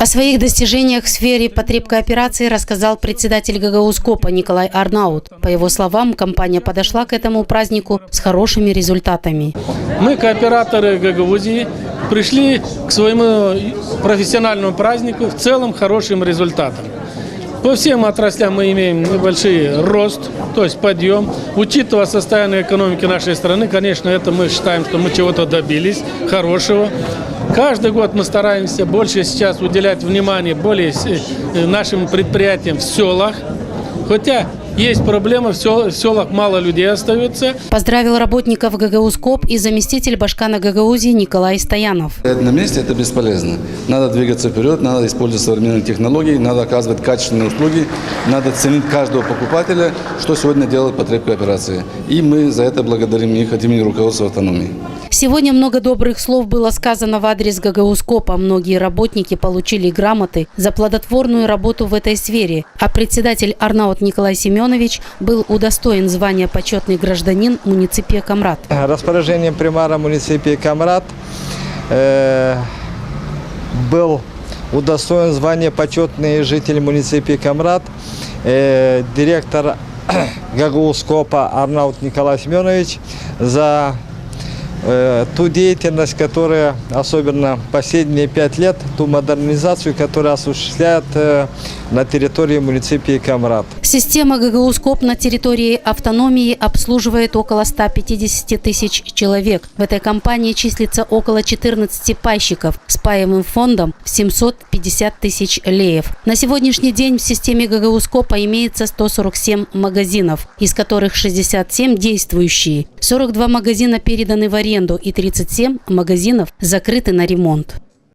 О своих достижениях в сфере потребкооперации рассказал председатель ГГУ-СКОПа Николай Арнаут. По его словам, компания подошла к этому празднику с хорошими результатами. Мы, кооператоры ГГУЗИ, пришли к своему профессиональному празднику в целом хорошим результатом. По всем отраслям мы имеем небольшой рост, то есть подъем. Учитывая состояние экономики нашей страны, конечно, это мы считаем, что мы чего-то добились хорошего. Каждый год мы стараемся больше сейчас уделять внимание более нашим предприятиям в селах. Хотя есть проблемы, в селах мало людей остается. Поздравил работников ГГУ-СКОП и заместитель башкана ГГУЗИ Николай Стоянов. На месте это бесполезно. Надо двигаться вперед, надо использовать современные технологии, надо оказывать качественные услуги, надо ценить каждого покупателя, что сегодня делает потребкооперация. И мы за это благодарим их от имени руководства автономии. Сегодня много добрых слов было сказано в адрес ГГУ-СКОПа. Многие работники получили грамоты за плодотворную работу в этой сфере. А председатель Арнаут Николай Семенович был удостоен звания почетный гражданин муниципия Камрат. Распоряжением примара муниципии Камрат был удостоен звания почетный житель муниципии Камрат, директор ГГУ-СКОПа Арнаут Николай Семенович за ту деятельность, которая, особенно последние 5 лет, ту модернизацию, которую осуществляет на территории муниципии Камрат. Система ГГУ-СКОП на территории автономии обслуживает около 150 тысяч человек. В этой компании числится около 14 пайщиков с паевым фондом в 750 тысяч леев. На сегодняшний день в системе ГГУ-СКОПа имеется 147 магазинов, из которых 67 действующие. 42 магазина переданы в аренду и 37 магазинов закрыты на ремонт.